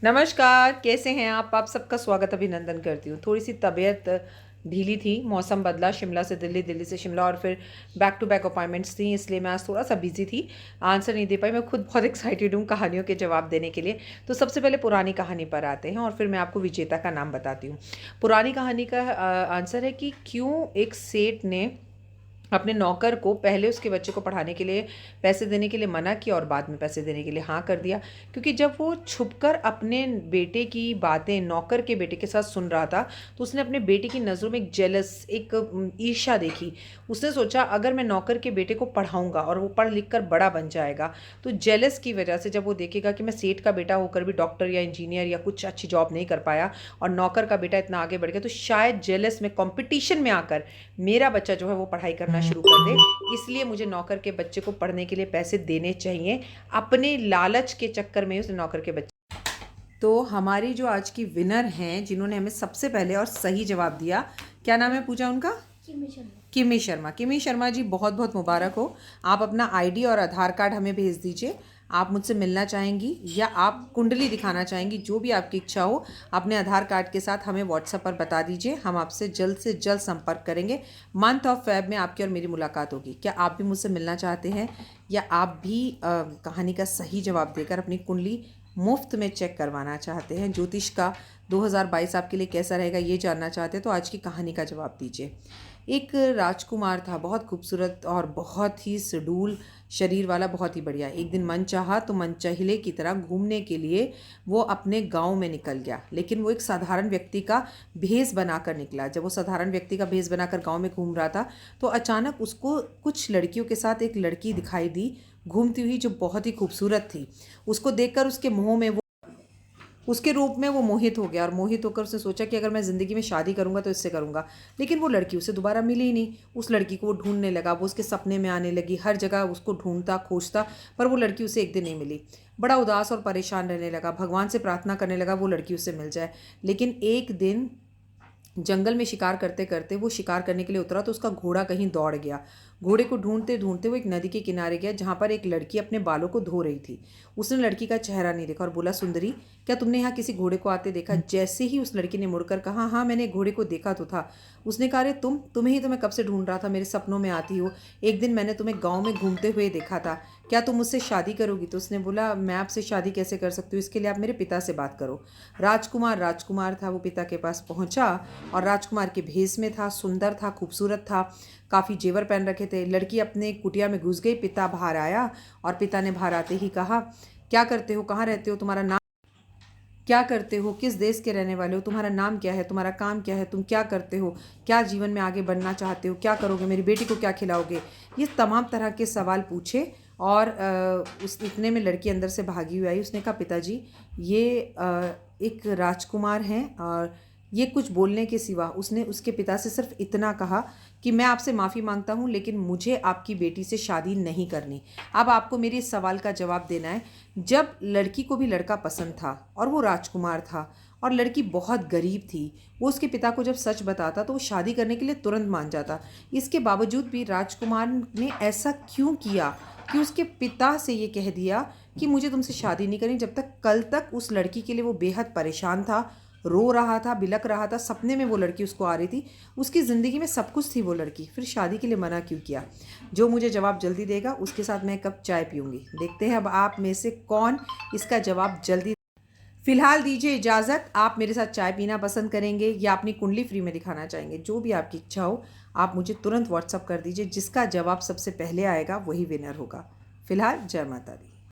नमस्कार, कैसे हैं आप सबका स्वागत अभिनंदन करती हूँ। थोड़ी सी तबीयत ढीली थी, मौसम बदला, शिमला से दिल्ली, दिल्ली से शिमला और फिर बैक टू बैक अपॉइंटमेंट्स थी, इसलिए मैं आज थोड़ा-सा बिज़ी थी, आंसर नहीं दे पाई। मैं खुद बहुत एक्साइटेड हूँ कहानियों के जवाब देने के लिए। तो सबसे पहले पुरानी कहानी पर आते हैं और फिर मैं आपको विजेता का नाम बताती हूँ। पुरानी कहानी का आंसर है कि क्यों एक सेठ ने अपने नौकर को पहले उसके बच्चे को पढ़ाने के लिए पैसे देने के लिए मना किया और बाद में पैसे देने के लिए हाँ कर दिया। क्योंकि जब वो छुपकर अपने बेटे की बातें नौकर के बेटे के साथ सुन रहा था, तो उसने अपने बेटे की नज़रों में एक जेलस, एक ईर्ष्या देखी। उसने सोचा अगर मैं नौकर के बेटे को पढ़ाऊँगा और वो पढ़ लिख कर बड़ा बन जाएगा, तो जेलस की वजह से जब वो देखेगा कि मैं सेठ का बेटा होकर भी डॉक्टर या इंजीनियर या कुछ अच्छी जॉब नहीं कर पाया और नौकर का बेटा इतना आगे बढ़ गया, तो शायद जेलस में कॉम्पिटिशन में आकर मेरा बच्चा जो है वो पढ़ाई करना शुरू कर दे। इसलिए मुझे नौकर के बच्चे को पढ़ने के लिए पैसे देने चाहिए। अपने लालच के चक्कर में उसने नौकर के बच्चे। तो हमारी जो आज की विनर हैं, जिन्होंने हमें सबसे पहले और सही जवाब दिया, क्या नाम है पूजा उनका? किमी शर्मा। किमी शर्मा जी, बहुत बहुत मुबारक हो। आप अपना आईडी और आधार कार्ड हमें भेज दीजिए। आप मुझसे मिलना चाहेंगी या आप कुंडली दिखाना चाहेंगी, जो भी आपकी इच्छा हो, अपने आधार कार्ड के साथ हमें व्हाट्सएप पर बता दीजिए। हम आपसे जल्द से जल्द संपर्क करेंगे। मंथ ऑफ फेब में आपकी और मेरी मुलाकात होगी। क्या आप भी मुझसे मिलना चाहते हैं या आप भी कहानी का सही जवाब देकर अपनी कुंडली मुफ्त में चेक करवाना चाहते हैं? ज्योतिष का 2022 आपके लिए कैसा रहेगा ये जानना चाहते हैं तो आज की कहानी का जवाब दीजिए। एक राजकुमार था, बहुत खूबसूरत और बहुत ही सुडौल शरीर वाला, बहुत ही बढ़िया। एक दिन मन चाहा तो मनचाहिले की तरह घूमने के लिए वो अपने गांव में निकल गया। लेकिन वो एक साधारण व्यक्ति का भेष बनाकर निकला। जब वो साधारण व्यक्ति का भेष बनाकर गांव में घूम रहा था, तो अचानक उसको कुछ लड़कियों के साथ एक लड़की दिखाई दी घूमती हुई, जो बहुत ही खूबसूरत थी। उसको देखकर उसके मोह में उसके रूप में वो मोहित हो गया और मोहित होकर उसने सोचा कि अगर मैं ज़िंदगी में शादी करूंगा तो इससे करूंगा। लेकिन वो लड़की उसे दोबारा मिली ही नहीं। उस लड़की को वो ढूंढने लगा, वो उसके सपने में आने लगी, हर जगह उसको ढूंढता खोजता, पर वो लड़की उसे एक दिन नहीं मिली। बड़ा उदास और परेशान रहने लगा, भगवान से प्रार्थना करने लगा वो लड़की उससे मिल जाए। लेकिन एक दिन जंगल में शिकार करते करते वो शिकार करने के लिए उतरा तो उसका घोड़ा कहीं दौड़ गया। घोड़े को ढूंढते ढूंढते वो एक नदी के किनारे गया, जहाँ पर एक लड़की अपने बालों को धो रही थी। उसने लड़की का चेहरा नहीं देखा और बोला, सुंदरी, क्या तुमने यहाँ किसी घोड़े को आते देखा? जैसे ही उस लड़की ने मुड़कर कहा, हाँ मैंने घोड़े को देखा तो था। उसने कहा, अरे तुम्हें ही तो मैं कब से ढूंढ रहा था, मेरे सपनों में आती हो। एक दिन मैंने तुम्हें गाँव में घूमते हुए देखा था, क्या तुम मुझसे शादी करोगी? तो उसने बोला, मैं आपसे शादी कैसे कर सकती हूँ, इसके लिए आप मेरे पिता से बात करो। राजकुमार था, वो पिता के पास पहुंचा और राजकुमार के भेष में था, सुंदर था, खूबसूरत था, काफ़ी जेवर पहन रखे थे। लड़की अपने कुटिया में घुस गई, पिता बाहर आया और पिता ने बाहर आते ही कहा, क्या करते हो, कहाँ रहते हो, तुम्हारा नाम क्या करते हो, किस देश के रहने वाले हो, तुम्हारा नाम क्या है, तुम्हारा काम क्या है, तुम क्या करते हो, क्या जीवन में आगे बढ़ना चाहते हो, क्या करोगे, मेरी बेटी को क्या खिलाओगे? ये तमाम तरह के सवाल पूछे और उस इतने में लड़की अंदर से भागी हुई आई। उसने कहा, पिताजी, ये एक राजकुमार हैं और ये कुछ बोलने के सिवा उसने उसके पिता से सिर्फ इतना कहा कि मैं आपसे माफ़ी मांगता हूँ, लेकिन मुझे आपकी बेटी से शादी नहीं करनी। अब आपको मेरे इस सवाल का जवाब देना है। जब लड़की को भी लड़का पसंद था और वो राजकुमार था और लड़की बहुत गरीब थी, वो उसके पिता को जब सच बताता तो वो शादी करने के लिए तुरंत मान जाता। इसके बावजूद भी राजकुमार ने ऐसा क्यों किया कि उसके पिता से ये कह दिया कि मुझे तुमसे शादी नहीं करनी, जब तक कल तक उस लड़की के लिए वो बेहद परेशान था, रो रहा था, बिलख रहा था। सपने में वो लड़की उसको आ रही थी, उसकी ज़िंदगी में सब कुछ थी वो लड़की, फिर शादी के लिए मना क्यों किया? जो मुझे जवाब जल्दी देगा उसके साथ मैं एक कप चाय पीऊँगी। देखते हैं अब आप में से कौन इसका जवाब जल्दी। फिलहाल दीजिए इजाज़त। आप मेरे साथ चाय पीना पसंद करेंगे या अपनी कुंडली फ्री में दिखाना चाहेंगे? जो भी आपकी इच्छा हो, आप मुझे तुरंत व्हाट्सअप कर दीजिए। जिसका जवाब सबसे पहले आएगा वही विनर होगा। फिलहाल जय माता दी।